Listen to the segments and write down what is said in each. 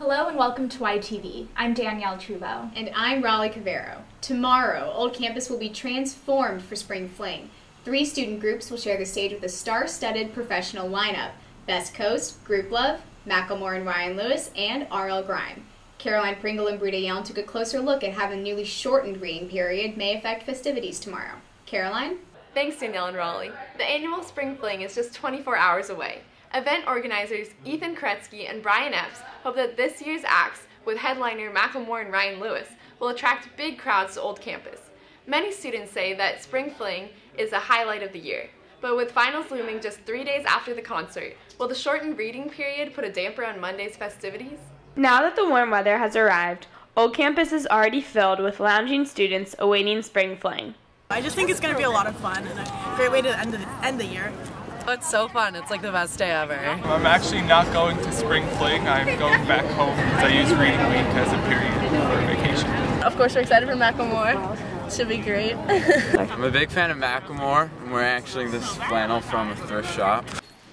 Hello and welcome to YTV. I'm Danielle Trubo. And I'm Raleigh Cavero. Tomorrow, Old Campus will be transformed for Spring Fling. 3 student groups will share the stage with a star-studded professional lineup: Best Coast, Group Love, Macklemore and Ryan Lewis, and R.L. Grime. Caroline Pringle and Brita Yale took a closer look at how the newly shortened reading period may affect festivities tomorrow. Caroline? Thanks, Danielle and Raleigh. The annual Spring Fling is just 24 hours away. Event organizers Ethan Koretsky and Brian Epps hope that this year's acts, with headliner Macklemore and Ryan Lewis, will attract big crowds to Old Campus. Many students say that Spring Fling is a highlight of the year, but with finals looming just 3 days after the concert, will the shortened reading period put a damper on Monday's festivities? Now that the warm weather has arrived, Old Campus is already filled with lounging students awaiting Spring Fling. I just think it's going to be a lot of fun and a great way to end the year. It's so fun. It's like the best day ever. I'm actually not going to Spring Fling. I'm going back home because I use reading week as a period for vacation. Of course, we're excited for Macklemore. Should be great. I'm a big fan of Macklemore. I'm wearing actually this flannel from a thrift shop.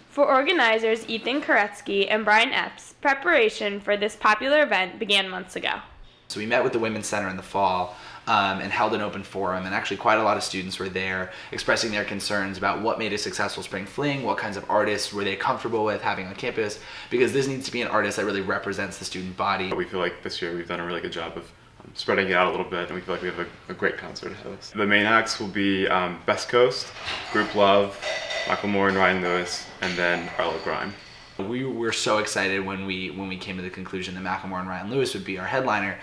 For organizers Ethan Koretsky and Brian Epps, preparation for this popular event began months ago. So we met with the Women's Center in the fall and held an open forum, and actually quite a lot of students were there expressing their concerns about what made a successful Spring Fling, what kinds of artists were they comfortable with having on campus, because this needs to be an artist that really represents the student body. We feel like this year we've done a really good job of spreading it out a little bit, and we feel like we have a great concert ahead of us. The main acts will be Best Coast, Group Love, Macklemore and Ryan Lewis, and then R.L. Grime. We were so excited when we came to the conclusion that Macklemore and Ryan Lewis would be our headliner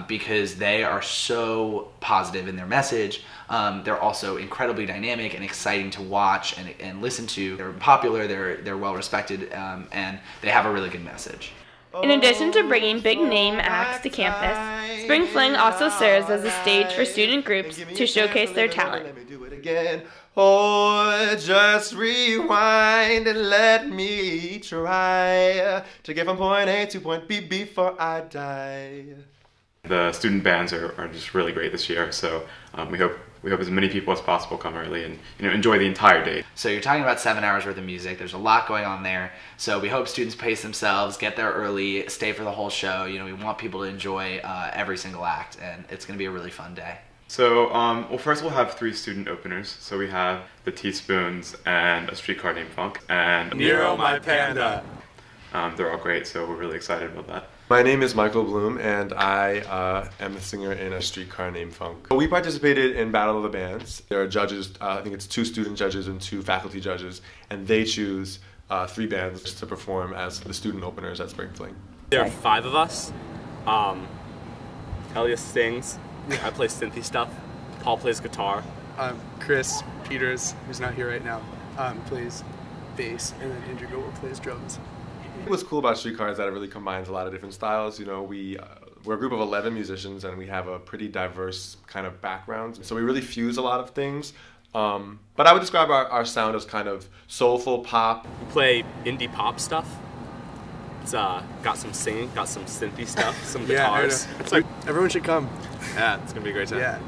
because they are so positive in their message. They're also incredibly dynamic and exciting to watch and listen to. They're popular, they're well respected, and they have a really good message. In addition to bringing big-name acts to campus, Spring Fling also serves as a stage for student groups to showcase their talent. Oh, just rewind and let me try to get from point A to point B before I die. The student bands are just really great this year, so we hope as many people as possible come early and enjoy the entire day. So you're talking about 7 hours worth of music. There's a lot going on there. So we hope students pace themselves, get there early, stay for the whole show. We want people to enjoy every single act, and it's going to be a really fun day. So, well, first we'll have 3 student openers. So we have the Teaspoons and A Streetcar Named Funk and Nero My Panda. They're all great, so we're really excited about that. My name is Michael Bloom, and I am a singer in A Streetcar Named Funk. We participated in Battle of the Bands. There are judges, I think it's 2 student judges and 2 faculty judges, and they choose 3 bands to perform as the student openers at Spring Fling. There are 5 of us. Elias sings. I play synthy stuff. Paul plays guitar. Chris Peters, who's not here right now, plays bass, and then Andrew Gould plays drums. What's cool about Streetcar is that it really combines a lot of different styles. We're a group of 11 musicians, and we have a pretty diverse kind of background. So we really fuse a lot of things. But I would describe our sound as kind of soulful pop. We play indie pop stuff. It's got some singing, got some synthy stuff, some guitars. It's like everyone should come. Yeah, it's gonna be a great time. Yeah.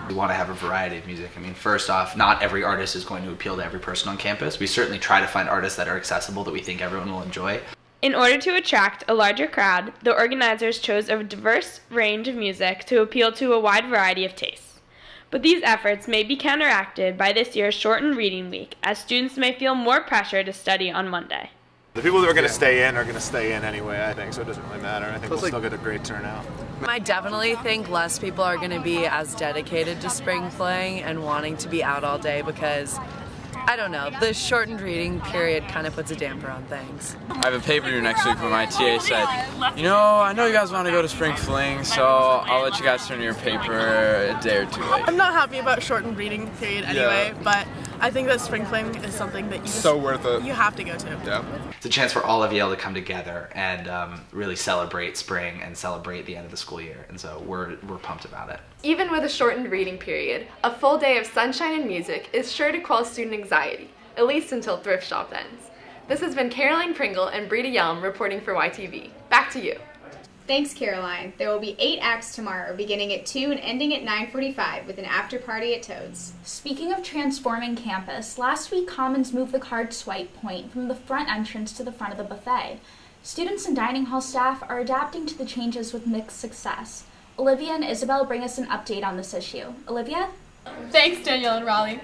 We want to have a variety of music. First off, not every artist is going to appeal to every person on campus. We certainly try to find artists that are accessible that we think everyone will enjoy. In order to attract a larger crowd, the organizers chose a diverse range of music to appeal to a wide variety of tastes. But these efforts may be counteracted by this year's shortened reading week, as students may feel more pressure to study on Monday. The people that are going to stay in are going to stay in anyway, I think, so it doesn't really matter. I think we'll still get a great turnout. I definitely think less people are going to be as dedicated to Spring Fling and wanting to be out all day because, I don't know, the shortened reading period kind of puts a damper on things. I have a paper due next week where my TA said, I know you guys want to go to Spring Fling, so I'll let you guys turn your paper a day or 2 late. I'm not happy about shortened reading period anyway, but I think that Spring Fling is something that so worth it. You have to go to. Yeah. It's a chance for all of Yale to come together and really celebrate spring and celebrate the end of the school year, and so we're pumped about it. Even with a shortened reading period, a full day of sunshine and music is sure to quell student anxiety, at least until thrift shop ends. This has been Caroline Pringle and Brita Yale reporting for YTV. Back to you. Thanks, Caroline. There will be 8 acts tomorrow, beginning at 2 and ending at 9:45 with an after party at Toad's. Speaking of transforming campus, last week Commons moved the card swipe point from the front entrance to the front of the buffet. Students and dining hall staff are adapting to the changes with mixed success. Olivia and Isabel bring us an update on this issue. Olivia? Thanks, Danielle and Raleigh.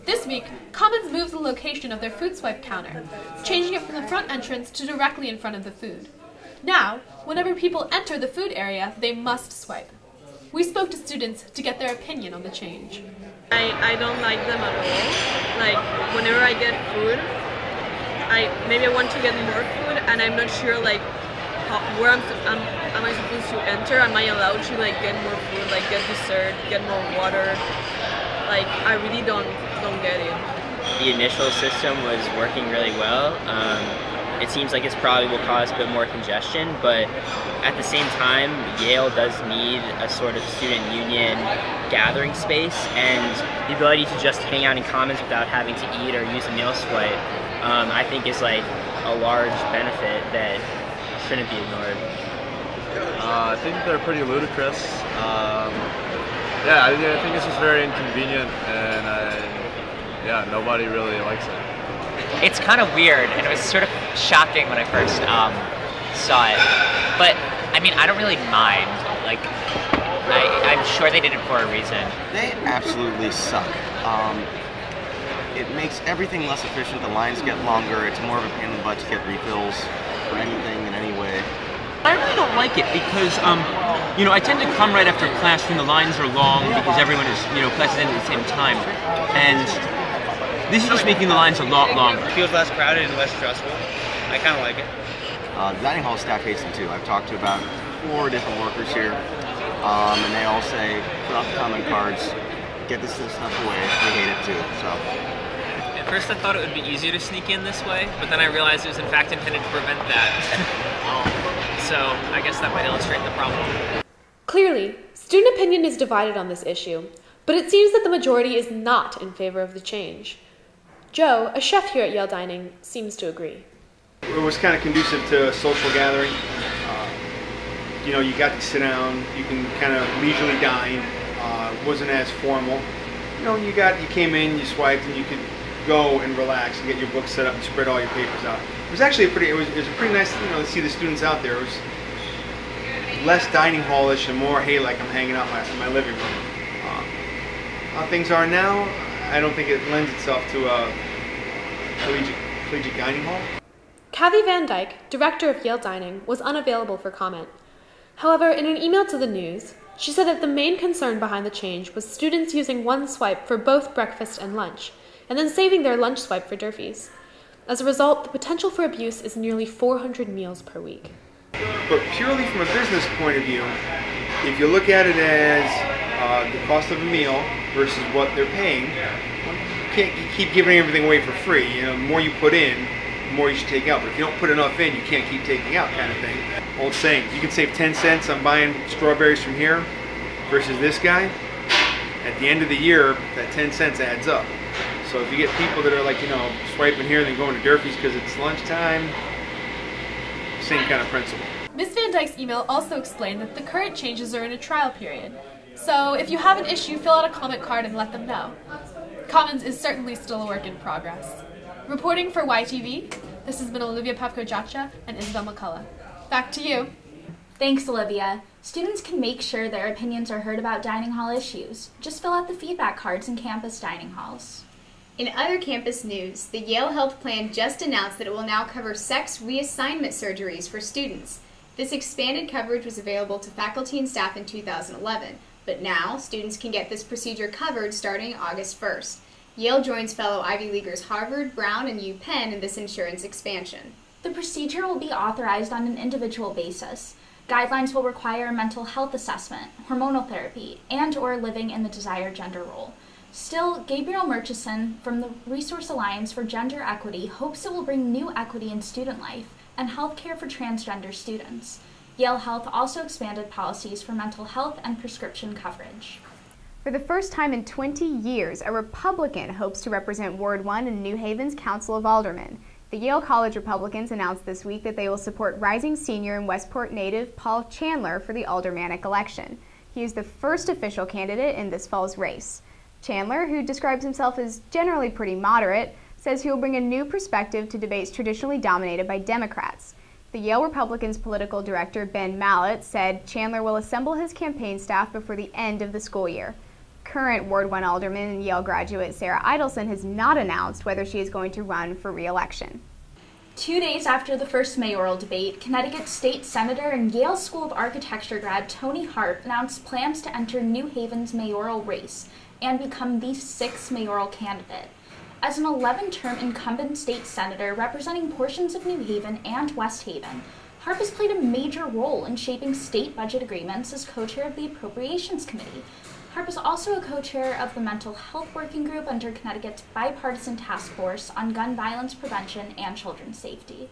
This week, Commons moved the location of their food swipe counter, changing it from the front entrance to directly in front of the food. Now, whenever people enter the food area, they must swipe. We spoke to students to get their opinion on the change. I don't like them at all. Like, whenever I get food, maybe I want to get more food, and I'm not sure where am I supposed to enter? Am I allowed to get more food, get dessert, get more water? I really don't get it. The initial system was working really well. It seems like it's probably will cause a bit more congestion, but at the same time, Yale does need a sort of student union gathering space, and the ability to just hang out in Commons without having to eat or use a meal swipe, I think is a large benefit that shouldn't be ignored. I think they're pretty ludicrous. I think it's just very inconvenient, and nobody really likes it. It's kind of weird, and it was sort of shocking when I first saw it. But I mean, I don't really mind. I'm sure they did it for a reason. They absolutely suck. It makes everything less efficient. The lines get longer. It's more of a pain in the butt to get refills for anything in any way. I really don't like it because, I tend to come right after class when the lines are long because everyone is, classes end at the same time. And this is just making the lines a lot longer. It feels less crowded and less stressful. I kind of like it. The dining hall staff hates them too. I've talked to about 4 different workers here, and they all say, put out the comment cards, get this stuff away. They hate it too, so. At first I thought it would be easier to sneak in this way, but then I realized it was in fact intended to prevent that. So I guess that might illustrate the problem. Clearly, student opinion is divided on this issue, but it seems that the majority is not in favor of the change. Joe, a chef here at Yale Dining, seems to agree. It was kind of conducive to a social gathering. You got to sit down, you can kind of leisurely dine. It wasn't as formal. You came in, you swiped, and you could go and relax and get your book set up and spread all your papers out. It was actually it was a pretty nice, to see the students out there. It was less dining hall-ish and more, hey, I'm hanging out in my living room. How things are now, I don't think it lends itself to a collegiate dining hall. Kathy Van Dyke, director of Yale Dining, was unavailable for comment. However, in an email to the news, she said that the main concern behind the change was students using one swipe for both breakfast and lunch, and then saving their lunch swipe for Durfees. As a result, the potential for abuse is nearly 400 meals per week. But purely from a business point of view, if you look at it as the cost of a meal versus what they're paying, you can't keep giving everything away for free. The more you put in, the more you should take out. But if you don't put enough in, you can't keep taking out, kind of thing. Old saying, you can save 10 cents on buying strawberries from here versus this guy. At the end of the year, that 10 cents adds up. So if you get people that are swiping here and then going to Durfees because it's lunchtime, same kind of principle. Ms. Van Dyke's email also explained that the current changes are in a trial period. So if you have an issue, fill out a comment card and let them know. Commons is certainly still a work in progress. Reporting for YTV, this has been Olivia Pavko-Jacha and Isabel McCullough. Back to you. Thanks, Olivia. Students can make sure their opinions are heard about dining hall issues. Just fill out the feedback cards in campus dining halls. In other campus news, the Yale Health Plan just announced that it will now cover sex reassignment surgeries for students. This expanded coverage was available to faculty and staff in 2011, but now students can get this procedure covered starting August 1st. Yale joins fellow Ivy Leaguers Harvard, Brown, and UPenn in this insurance expansion. The procedure will be authorized on an individual basis. Guidelines will require a mental health assessment, hormonal therapy, and/or living in the desired gender role. Still, Gabriel Murchison from the Resource Alliance for Gender Equity hopes it will bring new equity in student life and healthcare for transgender students. Yale Health also expanded policies for mental health and prescription coverage. For the first time in 20 years, a Republican hopes to represent Ward 1 in New Haven's Council of Aldermen. The Yale College Republicans announced this week that they will support rising senior and Westport native Paul Chandler for the aldermanic election. He is the first official candidate in this fall's race. Chandler, who describes himself as generally pretty moderate, says he will bring a new perspective to debates traditionally dominated by Democrats. The Yale Republicans political director, Ben Mallett, said Chandler will assemble his campaign staff before the end of the school year. Current Ward 1 alderman and Yale graduate Sarah Idelson has not announced whether she is going to run for re-election. 2 days after the first mayoral debate, Connecticut State Senator and Yale School of Architecture grad Tony Harp announced plans to enter New Haven's mayoral race and become the 6th mayoral candidate. As an 11-term incumbent state senator representing portions of New Haven and West Haven, Harp has played a major role in shaping state budget agreements as co-chair of the Appropriations Committee. Harp is also a co-chair of the Mental Health Working Group under Connecticut's bipartisan task force on gun violence prevention and children's safety.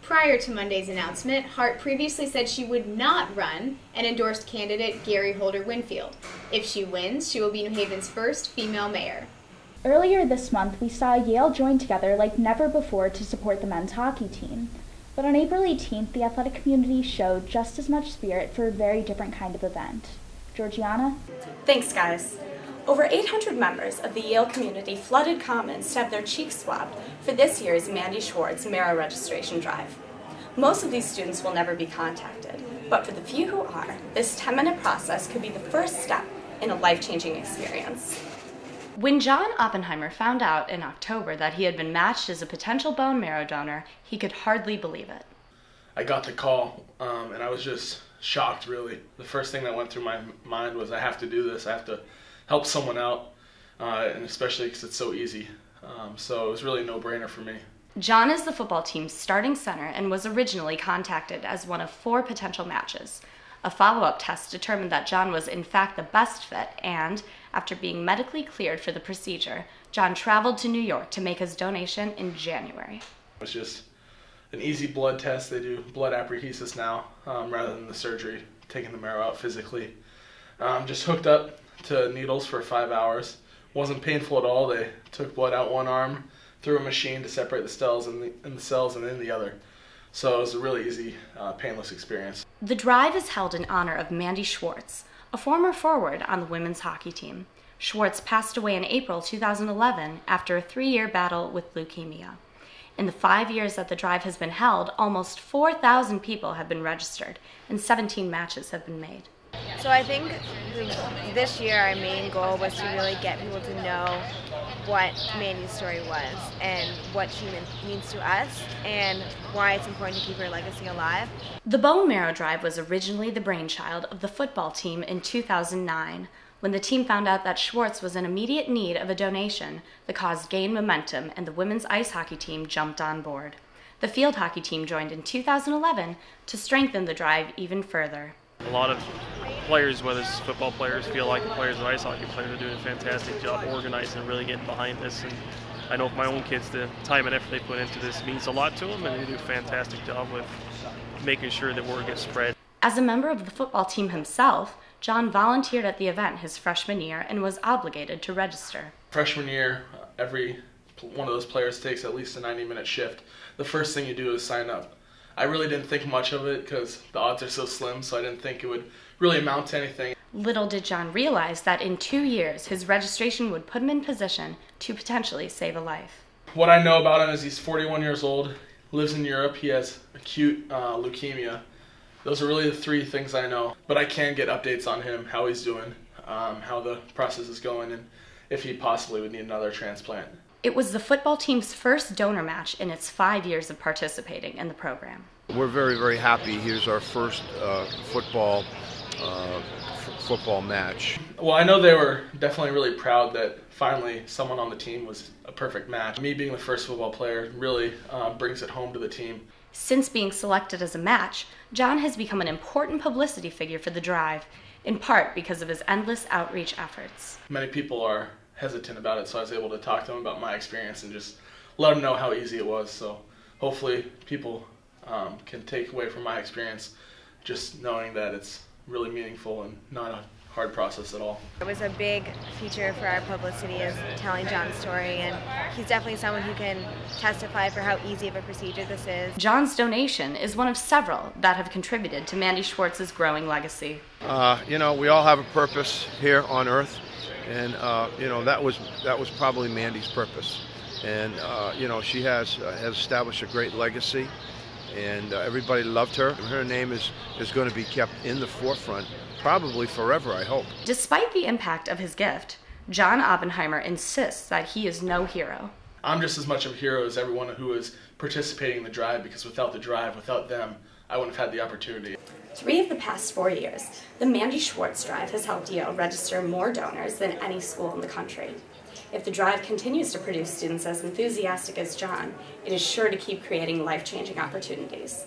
Prior to Monday's announcement, Hart previously said she would not run and endorsed candidate Gary Holder Winfield. If she wins, she will be New Haven's first female mayor. Earlier this month, we saw Yale join together like never before to support the men's hockey team. But on April 18th, the athletic community showed just as much spirit for a very different kind of event. Georgiana? Thanks, guys. Over 800 members of the Yale community flooded Commons to have their cheeks swabbed for this year's Mandy Schwartz Marrow Registration Drive. Most of these students will never be contacted, but for the few who are, this 10-minute process could be the first step in a life-changing experience. When John Oppenheimer found out in October that he had been matched as a potential bone marrow donor, he could hardly believe it. I got the call, and I was just shocked, really. The first thing that went through my mind was I have to do this. I have to help someone out, and especially because it's so easy. So it was really a no-brainer for me. John is the football team's starting center and was originally contacted as one of 4 potential matches. A follow-up test determined that John was in fact the best fit, and after being medically cleared for the procedure, John traveled to New York to make his donation in January. It was just an easy blood test. They do blood apheresis now rather than the surgery, taking the marrow out physically. Just hooked up to needles for 5 hours. Wasn't painful at all. They took blood out one arm, through a machine to separate the cells and in the other. So it was a really easy, painless experience. The drive is held in honor of Mandy Schwartz, a former forward on the women's hockey team. Schwartz passed away in April 2011 after a 3-year battle with leukemia. In the 5 years that the drive has been held, almost 4,000 people have been registered and 17 matches have been made. So I think this year our main goal was to really get people to know what Mandy's story was and what she means to us and why it's important to keep her legacy alive. The bone marrow drive was originally the brainchild of the football team in 2009. When the team found out that Schwartz was in immediate need of a donation, the cause gained momentum and the women's ice hockey team jumped on board. The field hockey team joined in 2011 to strengthen the drive even further. A lot of players, whether it's football players, feel like the players of ice hockey players are doing a fantastic job organizing and really getting behind this. And I know for my own kids, the time and effort they put into this means a lot to them, and they do a fantastic job with making sure that word gets spread. As a member of the football team himself, John volunteered at the event his freshman year and was obligated to register. Freshman year, every one of those players takes at least a 90-minute shift. The first thing you do is sign up. I really didn't think much of it because the odds are so slim, so I didn't think it would really amount to anything. Little did John realize that in 2 years, his registration would put him in position to potentially save a life. What I know about him is he's 41 years old, lives in Europe, he has acute leukemia. Those are really the 3 things I know. But I can get updates on him, how he's doing, how the process is going, and if he possibly would need another transplant. It was the football team's first donor match in its 5 years of participating in the program. We're very, very happy. Here's our first football match. Well, I know they were definitely really proud that finally someone on the team was a perfect match. Me being the first football player really brings it home to the team. Since being selected as a match, John has become an important publicity figure for the drive, in part because of his endless outreach efforts. Many people are hesitant about it, so I was able to talk to them about my experience and just let them know how easy it was. So hopefully people can take away from my experience just knowing that it's really meaningful and not a hard process at all. It was a big feature for our publicity is telling John's story, and he's definitely someone who can testify for how easy of a procedure this is. John's donation is one of several that have contributed to Mandy Schwartz's growing legacy. We all have a purpose here on Earth, and that was probably Mandy's purpose. And she has established a great legacy, and everybody loved her. Her name is going to be kept in the forefront, probably forever, I hope. Despite the impact of his gift, John Oppenheimer insists that he is no hero. I'm just as much of a hero as everyone who is participating in the drive, because without the drive, without them, I wouldn't have had the opportunity. 3 of the past 4 years, the Mandy Schwartz Drive has helped Yale register more donors than any school in the country. If the drive continues to produce students as enthusiastic as John, it is sure to keep creating life-changing opportunities.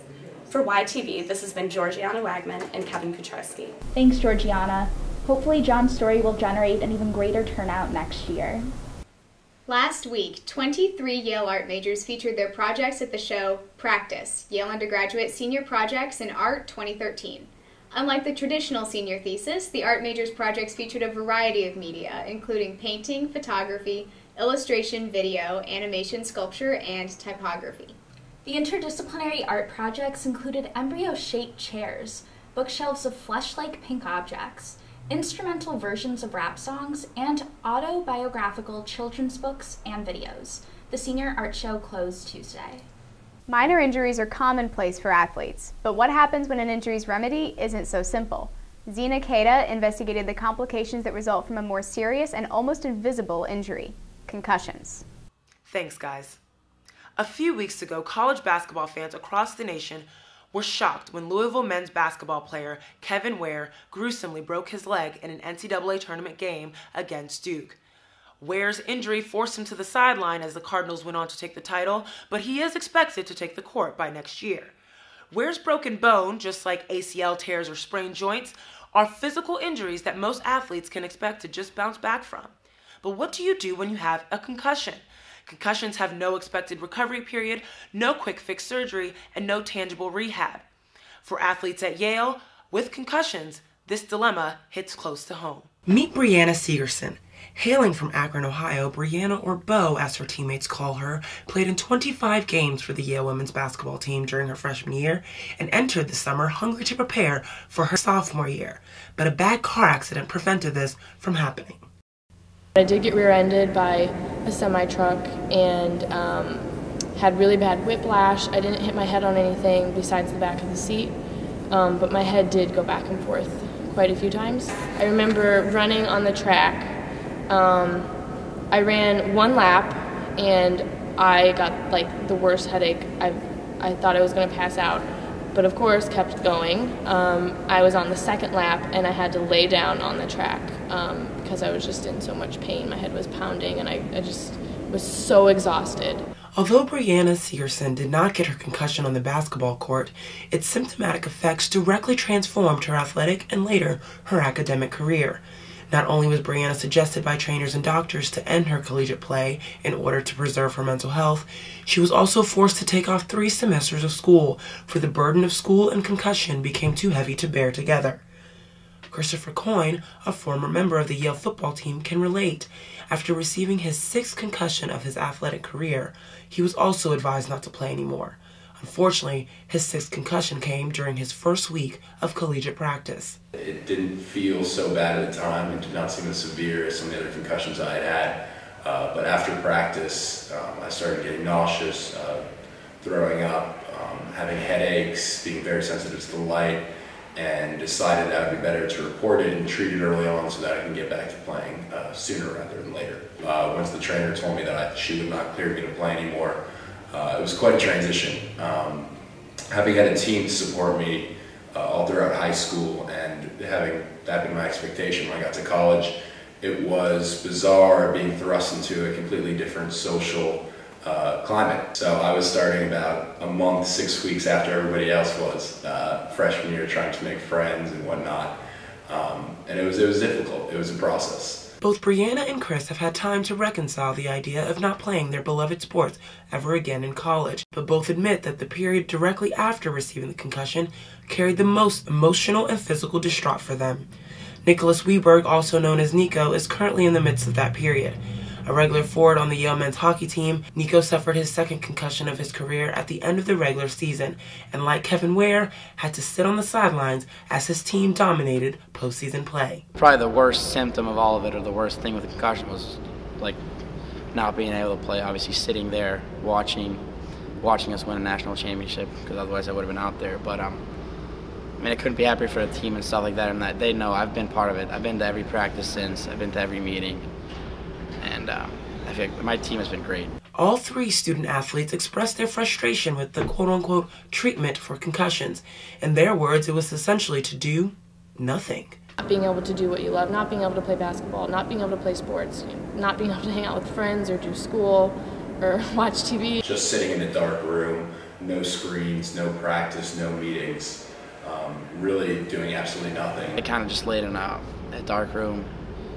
For YTV, this has been Georgiana Wagman and Kevin Kucharski. Thanks, Georgiana. Hopefully John's story will generate an even greater turnout next year. Last week, 23 Yale art majors featured their projects at the show Practice, Yale Undergraduate Senior Projects in Art 2013. Unlike the traditional senior thesis, the art majors' projects featured a variety of media, including painting, photography, illustration, video, animation, sculpture, and typography. The interdisciplinary art projects included embryo-shaped chairs, bookshelves of flesh-like pink objects, instrumental versions of rap songs, and autobiographical children's books and videos. The senior art show closed Tuesday. Minor injuries are commonplace for athletes, but what happens when an injury's remedy isn't so simple? Zena Keita investigated the complications that result from a more serious and almost invisible injury: concussions. Thanks, guys. A few weeks ago, college basketball fans across the nation were shocked when Louisville men's basketball player Kevin Ware gruesomely broke his leg in an NCAA tournament game against Duke. Ware's injury forced him to the sideline as the Cardinals went on to take the title, but he is expected to take the court by next year. Ware's broken bone, just like ACL tears or sprained joints, are physical injuries that most athletes can expect to just bounce back from. But what do you do when you have a concussion? Concussions have no expected recovery period, no quick fix surgery, and no tangible rehab. For athletes at Yale, with concussions, this dilemma hits close to home. Meet Brianna Segerson. Hailing from Akron, Ohio, Brianna, or Bo as her teammates call her, played in 25 games for the Yale women's basketball team during her freshman year and entered the summer hungry to prepare for her sophomore year. But a bad car accident prevented this from happening. I did get rear-ended by a semi-truck and had really bad whiplash. I didn't hit my head on anything besides the back of the seat, but my head did go back and forth quite a few times. I remember running on the track. I ran 1 lap and I got like the worst headache. I thought I was going to pass out, but of course kept going. I was on the 2nd lap and I had to lay down on the track because I was just in so much pain. My head was pounding and I just was so exhausted. Although Brianna Segerson did not get her concussion on the basketball court, its symptomatic effects directly transformed her athletic and later her academic career. Not only was Brianna suggested by trainers and doctors to end her collegiate play in order to preserve her mental health, she was also forced to take off 3 semesters of school, for the burden of school and concussion became too heavy to bear together. Christopher Coyne, a former member of the Yale football team, can relate. After receiving his 6th concussion of his athletic career, he was also advised not to play anymore. Unfortunately, his 6th concussion came during his first week of collegiate practice. It didn't feel so bad at the time. It did not seem as severe as some of the other concussions I had had. But after practice, I started getting nauseous, throwing up, having headaches, being very sensitive to the light, and decided that it would be better to report it and treat it early on so that I can get back to playing sooner rather than later. Once the trainer told me that she would not clear me to play anymore, it was quite a transition. Having had a team to support me all throughout high school and having that been my expectation when I got to college, it was bizarre being thrust into a completely different social climate. So I was starting about a month, 6 weeks after everybody else was, freshman year, trying to make friends and whatnot. And it was difficult. It was a process. Both Brianna and Chris have had time to reconcile the idea of not playing their beloved sports ever again in college, but both admit that the period directly after receiving the concussion carried the most emotional and physical distraught for them. Nicholas Weberg, also known as Nico, is currently in the midst of that period. A regular forward on the Yale men's hockey team, Nico suffered his 2nd concussion of his career at the end of the regular season, and like Kevin Ware, had to sit on the sidelines as his team dominated postseason play. Probably the worst symptom of all of it, or the worst thing with the concussion, was like not being able to play. Obviously sitting there watching watching us win a national championship, because otherwise I would have been out there. But I mean, I couldn't be happier for the team and stuff like that, and that they know I've been part of it. I've been to every practice since. I've been to every meeting, and I feel like my team has been great. All 3 student athletes expressed their frustration with the quote-unquote treatment for concussions. In their words, it was essentially to do nothing. Not being able to do what you love, not being able to play basketball, not being able to play sports, not being able to hang out with friends or do school or watch TV. Just sitting in a dark room, no screens, no practice, no meetings, really doing absolutely nothing. I kind of just laid in a dark room,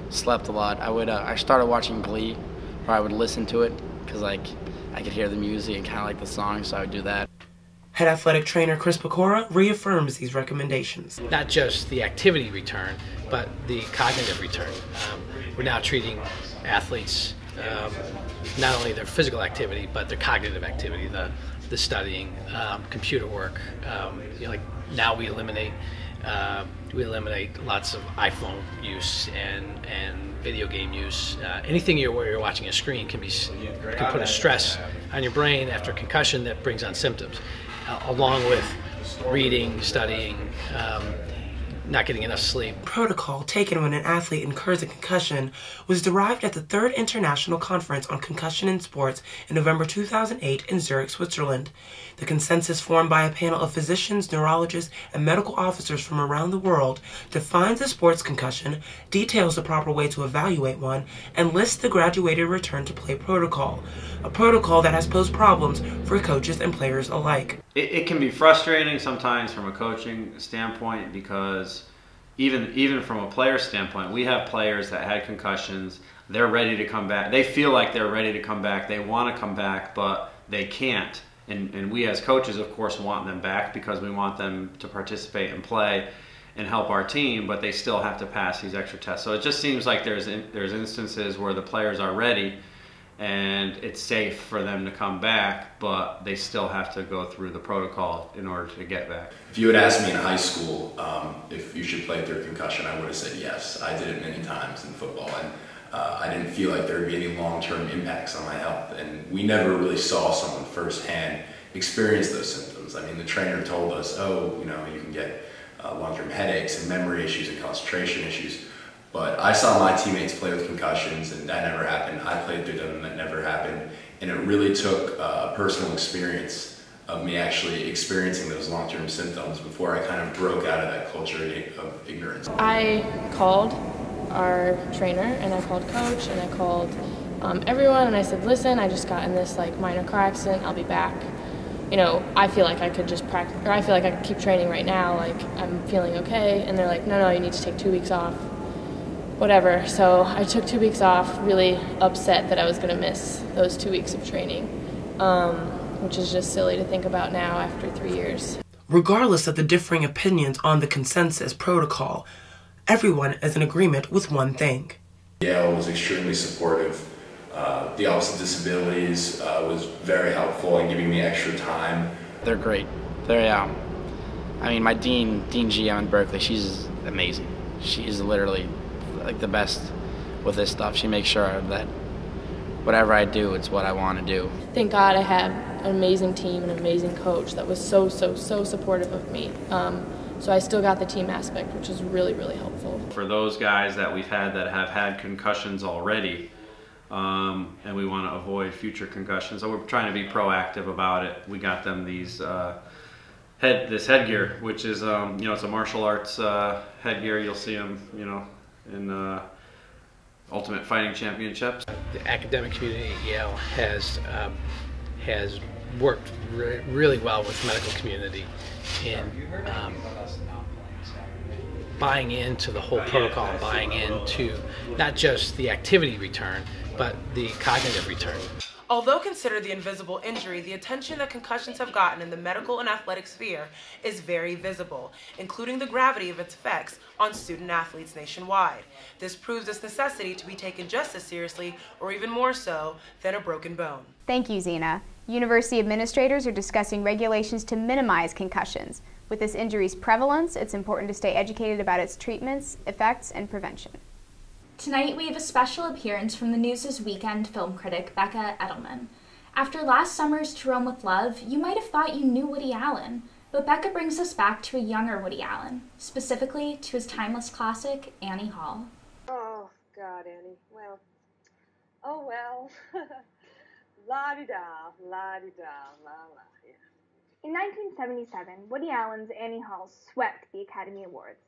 slept a lot. I started watching Glee, where I would listen to it, because I could hear the music and kind of like the song, so I would do that. Head athletic trainer Chris Pecora reaffirms these recommendations. Not just the activity return, but the cognitive return. We're now treating athletes, not only their physical activity, but their cognitive activity, the studying, computer work. Like now we eliminate lots of iPhone use and video game use. Anything where you're watching a screen can put a stress on your brain after concussion that brings on symptoms, along with reading, studying, not getting enough sleep. Protocol taken when an athlete incurs a concussion was derived at the 3rd International Conference on Concussion in Sports in November 2008 in Zurich, Switzerland. The consensus formed by a panel of physicians, neurologists, and medical officers from around the world defines a sports concussion, details the proper way to evaluate one, and lists the graduated return to play protocol, a protocol that has posed problems for coaches and players alike. It can be frustrating sometimes from a coaching standpoint, because even from a player standpoint, we have players that had concussions, they're ready to come back. They feel like they're ready to come back, they want to come back, but they can't. And we as coaches, of course, want them back because we want them to participate and play and help our team, but they still have to pass these extra tests. So it just seems like there's instances where the players are ready and it's safe for them to come back, but they still have to go through the protocol in order to get back. If you had asked me in high school if you should play through a concussion, I would have said yes. I did it many times in football, and I didn't feel like there would be any long-term impacts on my health. And we never really saw someone firsthand experience those symptoms. I mean, the trainer told us, oh, you can get long-term headaches and memory issues and concentration issues. But I saw my teammates play with concussions, and that never happened. I played through them, and that never happened. And it really took a personal experience of me actually experiencing those long-term symptoms before I kind of broke out of that culture of ignorance. I called our trainer, and I called coach, and I called everyone, and I said, listen, I just got in this minor car accident, I'll be back. I feel like I could just practice, or I feel like I could keep training right now, I'm feeling okay. And they're like, no, you need to take 2 weeks off. Whatever. So I took 2 weeks off, really upset that I was going to miss those 2 weeks of training, which is just silly to think about now after 3 years. Regardless of the differing opinions on the consensus protocol, everyone is in agreement with one thing. Yale was extremely supportive. The Office of Disabilities was very helpful in giving me extra time. They're great. My Dean GM in Berkeley, she's amazing. She's literally the best with this stuff. She makes sure that whatever I do, it's what I want to do. Thank God I had an amazing team and an amazing coach that was so supportive of me. So I still got the team aspect, which is really, really helpful. For those guys that we've had that have had concussions already, and we want to avoid future concussions, so we're trying to be proactive about it. We got them these this headgear, which is it's a martial arts headgear. You'll see them, in Ultimate Fighting Championships. The academic community at Yale has worked really well with the medical community in buying into the whole protocol, buying into not just the activity return, but the cognitive return. Although considered the invisible injury, the attention that concussions have gotten in the medical and athletic sphere is very visible, including the gravity of its effects on student athletes nationwide. This proves its necessity to be taken just as seriously, or even more so, than a broken bone. Thank you, Zena. University administrators are discussing regulations to minimize concussions. With this injury's prevalence, it's important to stay educated about its treatments, effects, and prevention. Tonight we have a special appearance from the News' Weekend film critic, Becca Edelman. After last summer's To Rome with Love, you might have thought you knew Woody Allen, but Becca brings us back to a younger Woody Allen, specifically to his timeless classic, Annie Hall. Oh, God, Annie. Well, oh well. La-di-da, la-di-da, la-la, yeah. In 1977, Woody Allen's Annie Hall swept the Academy Awards.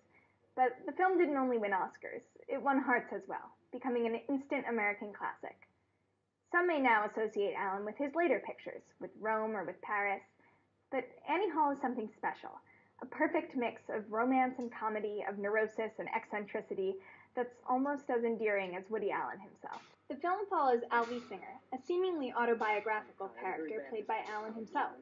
But the film didn't only win Oscars, it won hearts as well, becoming an instant American classic. Some may now associate Allen with his later pictures, with Rome or with Paris, but Annie Hall is something special, a perfect mix of romance and comedy, of neurosis and eccentricity that's almost as endearing as Woody Allen himself. The film follows Alvy Singer, a seemingly autobiographical character played by Allen himself.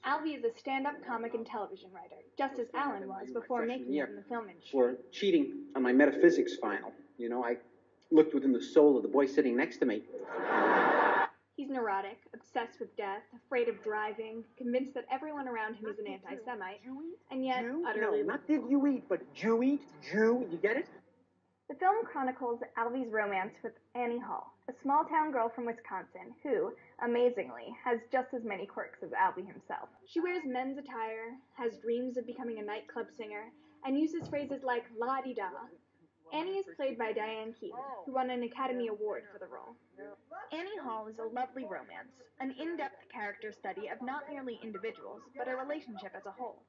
Alvy is a stand-up comic and television writer, just as Allen was before making it in the film industry. For cheating on my metaphysics final. You know, I looked within the soul of the boy sitting next to me. He's neurotic, obsessed with death, afraid of driving, convinced that everyone around him is an anti-Semite, and yet utterly... No, not did you eat, but Jew eat, Jew, you get it? The film chronicles Alvy's romance with Annie Hall, a small-town girl from Wisconsin who, amazingly, has just as many quirks as Alvy himself. She wears men's attire, has dreams of becoming a nightclub singer, and uses phrases like la-di-da. Annie is played by Diane Keaton, who won an Academy Award for the role. Annie Hall is a lovely romance, an in-depth character study of not merely individuals, but a relationship as a whole.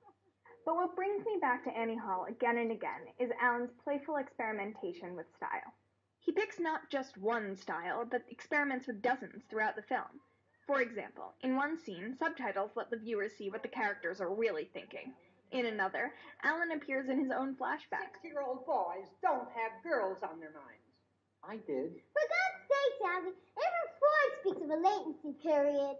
But what brings me back to Annie Hall again and again is Allen's playful experimentation with style. He picks not just one style, but experiments with dozens throughout the film. For example, in one scene, subtitles let the viewer see what the characters are really thinking. In another, Allen appears in his own flashback. 6-year-old boys don't have girls on their minds. I did. For God's sake, Alvy, even Freud speaks of a latency period.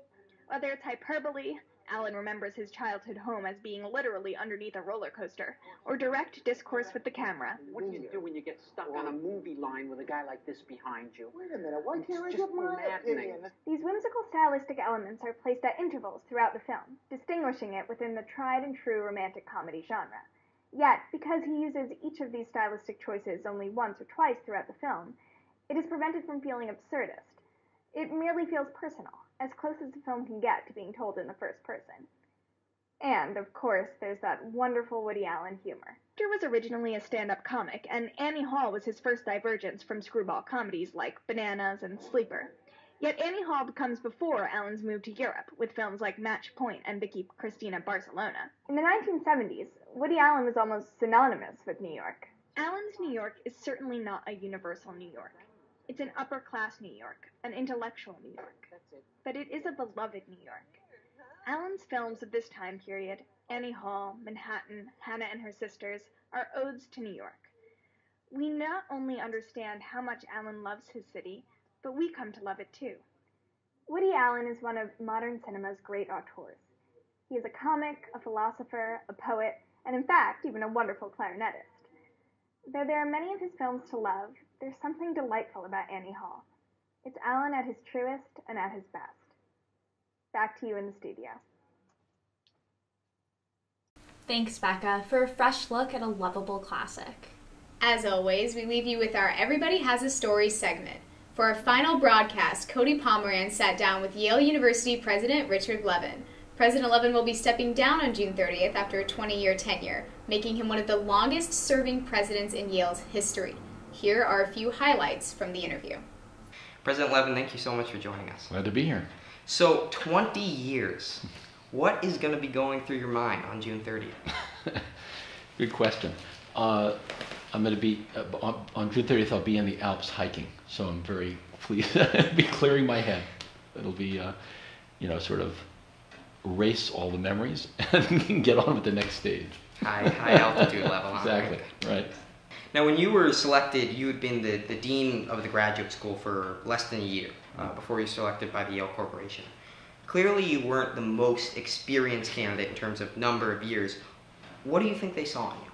Whether it's hyperbole, Allen remembers his childhood home as being literally underneath a roller coaster, or direct discourse with the camera. What do you do when you get stuck on a movie line with a guy like this behind you? Wait a minute, why can't I It's get just my maddening. opinion? These whimsical stylistic elements are placed at intervals throughout the film, distinguishing it within the tried and true romantic comedy genre. Yet, because he uses each of these stylistic choices only once or twice throughout the film, it is prevented from feeling absurdist. It merely feels personal, as close as the film can get to being told in the first person. And, of course, there's that wonderful Woody Allen humor. Victor was originally a stand-up comic, and Annie Hall was his first divergence from screwball comedies like Bananas and Sleeper. Yet Annie Hall comes before Allen's move to Europe, with films like Match Point and Vicky Cristina Barcelona. In the 1970s, Woody Allen was almost synonymous with New York. Allen's New York is certainly not a universal New York. It's an upper-class New York, an intellectual New York. But it is a beloved New York. Allen's films of this time period, Annie Hall, Manhattan, Hannah and Her Sisters, are odes to New York. We not only understand how much Allen loves his city, but we come to love it too. Woody Allen is one of modern cinema's great auteurs. He is a comic, a philosopher, a poet, and in fact, even a wonderful clarinetist. Though there are many of his films to love, there's something delightful about Annie Hall. It's Allen at his truest and at his best. Back to you in the studio. Thanks, Becca, for a fresh look at a lovable classic. As always, we leave you with our Everybody Has a Story segment. For our final broadcast, Cody Pomeran sat down with Yale University President Richard Levin. President Levin will be stepping down on June 30th after a 20-year tenure, making him one of the longest-serving presidents in Yale's history. Here are a few highlights from the interview. President Levin, thank you so much for joining us. Glad to be here. So, 20 years. What is going to be going through your mind on June 30th? Good question. I'm going to be, on June 30th, I'll be in the Alps hiking, so I'm very pleased to be clearing my head. It'll be, sort of erase all the memories and get on with the next stage. High altitude level. Exactly, right. Now, when you were selected, you had been the dean of the graduate school for less than a year before you were selected by the Yale Corporation. Clearly, you weren't the most experienced candidate in terms of number of years. What do you think they saw in you?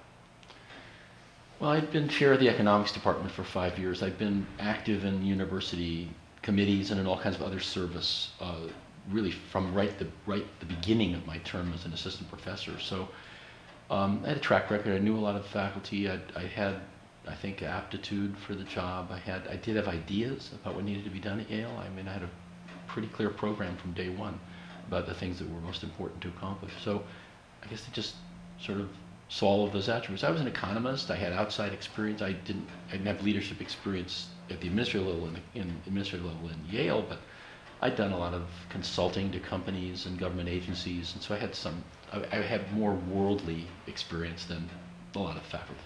Well, I'd been chair of the economics department for 5 years. I've been active in university committees and in all kinds of other service, really from right the beginning of my term as an assistant professor. So I had a track record. I knew a lot of faculty. I had, I think, aptitude for the job. I did have ideas about what needed to be done at Yale. I mean, I had a pretty clear program from day one about the things that were most important to accomplish. So I guess they just sort of saw all of those attributes. I was an economist. I had outside experience. I didn't have leadership experience at the administrative level in Yale, but I'd done a lot of consulting to companies and government agencies, and so I had more worldly experience than a lot of faculty.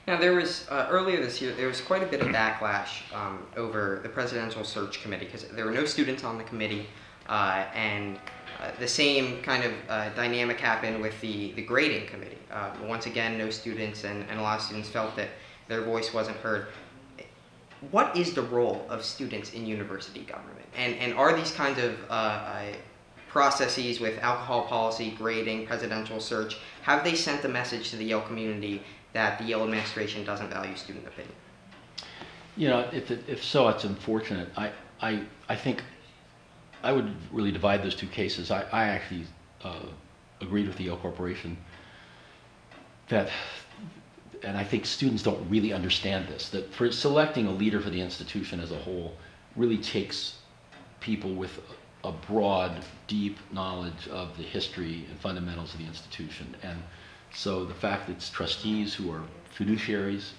Now, there was, earlier this year, there was quite a bit of backlash over the Presidential Search Committee, because there were no students on the committee, and the same kind of dynamic happened with the grading committee. Once again, no students, and a lot of students felt that their voice wasn't heard. What is the role of students in university government? And are these kinds of processes with alcohol policy, grading, presidential search, have they sent a message to the Yale community that the Yale administration doesn't value student opinion? You know, if so, it's unfortunate. I think I would really divide those two cases. I actually agreed with the Yale Corporation that, and I think students don't really understand this, that for selecting a leader for the institution as a whole really takes people with a broad, deep knowledge of the history and fundamentals of the institution. And so the fact that it's trustees who are fiduciaries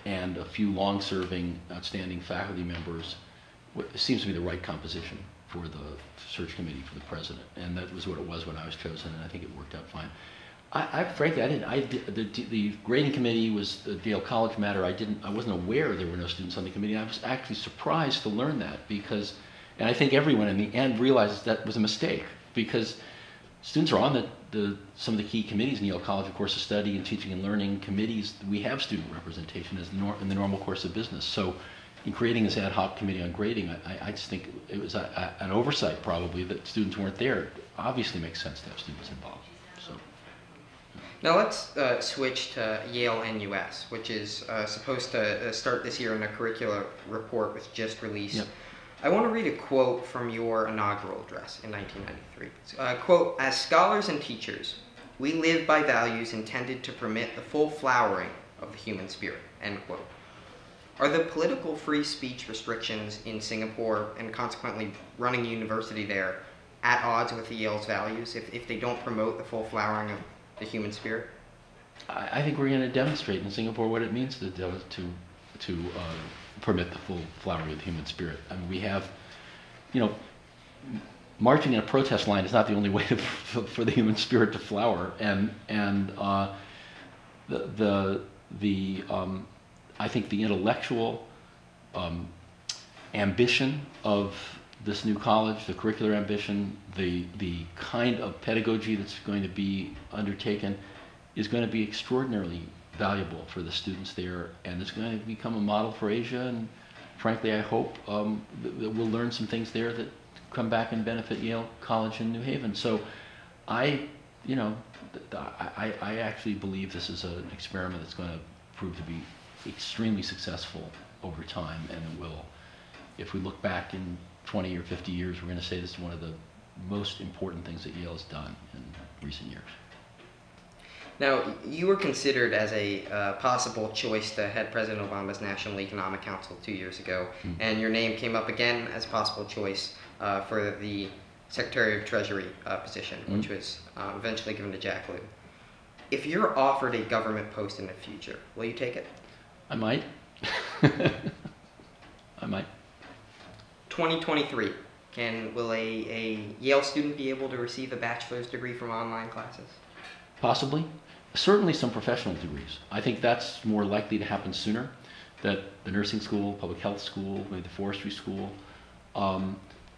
and a few long-serving, outstanding faculty members seems to be the right composition for the search committee for the president. And that was what it was when I was chosen, and I think it worked out fine. Frankly, the grading committee was the Yale College matter. I wasn't aware there were no students on the committee. I was actually surprised to learn that because, and I think everyone in the end realizes that was a mistake because students are on some of the key committees in Yale College, of course, the study and teaching and learning committees. We have student representation in the normal course of business. So in creating this ad hoc committee on grading, I just think it was an oversight probably that students weren't there. It obviously makes sense to have students involved. So. Now let's switch to Yale NUS, which is supposed to start this year in a curricular report which just released. Yep. I want to read a quote from your inaugural address in 1993. Quote, "As scholars and teachers, we live by values intended to permit the full flowering of the human spirit," end quote. Are the political free speech restrictions in Singapore and consequently running a university there at odds with the Yale's values if they don't promote the full flowering of the human spirit? I think we're going to demonstrate in Singapore what it means to permit the full flowering of the human spirit. I mean, we have, marching in a protest line is not the only way for the human spirit to flower, and I think the intellectual ambition of this new college, the curricular ambition, the kind of pedagogy that's going to be undertaken is going to be extraordinarily valuable for the students there, and it's going to become a model for Asia, and frankly I hope that we'll learn some things there that come back and benefit Yale College in New Haven. So I actually believe this is an experiment that's going to prove to be extremely successful over time, and it will. If we look back in 20 or 50 years, we're going to say this is one of the most important things that Yale has done in recent years. Now, you were considered as a possible choice to head President Obama's National Economic Council 2 years ago, and your name came up again as a possible choice for the Secretary of Treasury position, which was eventually given to Jack Lew. If you're offered a government post in the future, will you take it? I might. I might. 2023, will a Yale student be able to receive a bachelor's degree from online classes? Possibly. Certainly some professional degrees. I think that's more likely to happen sooner, that the nursing school, public health school, maybe the forestry school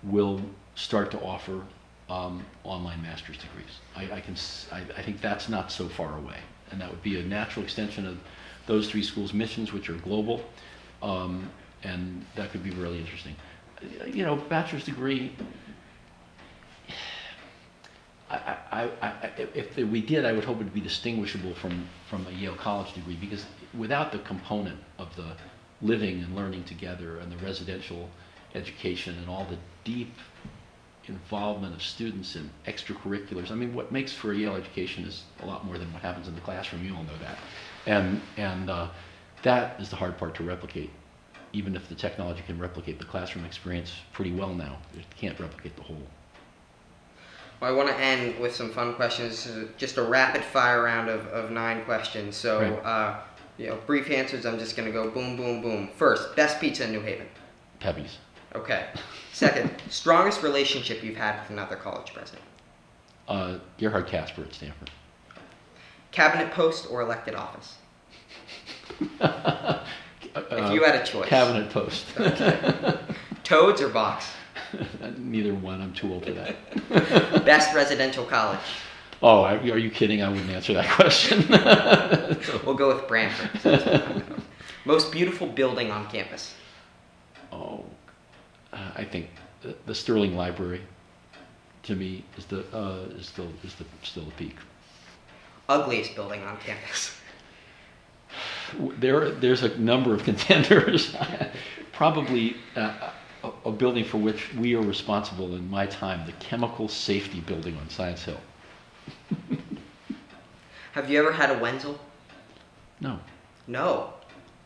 will start to offer online master's degrees. I think that's not so far away, and that would be a natural extension of those three schools' missions, which are global, and that could be really interesting. Bachelor's degree, if we did, I would hope it would be distinguishable from a Yale College degree, because without the component of the living and learning together and the residential education and all the deep involvement of students in extracurriculars, I mean, what makes for a Yale education is a lot more than what happens in the classroom. You all know that. And that is the hard part to replicate even if the technology can replicate the classroom experience pretty well now, it can't replicate the whole. Well, I want to end with some fun questions. Just a rapid fire round of 9 questions. So, Right. Brief answers. I'm just going to go boom, boom, boom. First, best pizza in New Haven. Pebby's. Okay. Second, strongest relationship you've had with another college president. Gerhard Casper at Stanford. Cabinet post or elected office? If you had a choice. Cabinet post. Okay. Toads or box? Neither one. I'm too old for that. Best residential college? Oh, are you kidding? I wouldn't answer that question. We'll go with Branford. Most beautiful building on campus? Oh, I think the Sterling Library, to me, is still the peak. Ugliest building on campus? There's a number of contenders. Probably a building for which we are responsible in my time, the Chemical Safety Building on Science Hill. Have you ever had a Wenzel? No. No?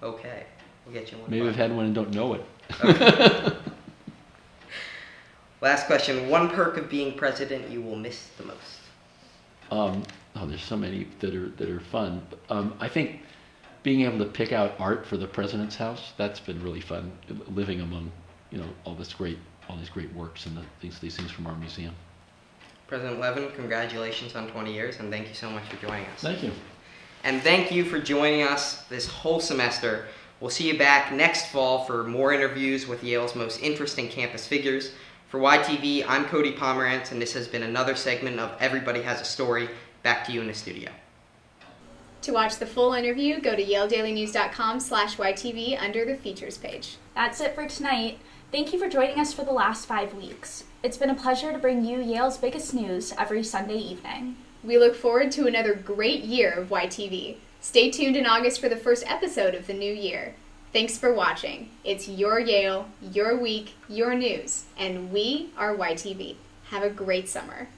Okay. We'll get you one. Maybe I've had one and don't know it. Okay. Last question. One perk of being president you will miss the most? There's so many that are fun. I think being able to pick out art for the president's house, that's been really fun. Living among, all these great works and these things from our museum. President Levin, congratulations on 20 years, and thank you so much for joining us. Thank you. And thank you for joining us this whole semester. We'll see you back next fall for more interviews with Yale's most interesting campus figures. For YTV, I'm Cody Pomerantz, and this has been another segment of Everybody Has a Story. Back to you in the studio. To watch the full interview, go to YaleDailyNews.com/YTV under the features page. That's it for tonight. Thank you for joining us for the last 5 weeks. It's been a pleasure to bring you Yale's biggest news every Sunday evening. We look forward to another great year of YTV. Stay tuned in August for the first episode of the new year. Thanks for watching. It's your Yale, your week, your news, and we are YTV. Have a great summer.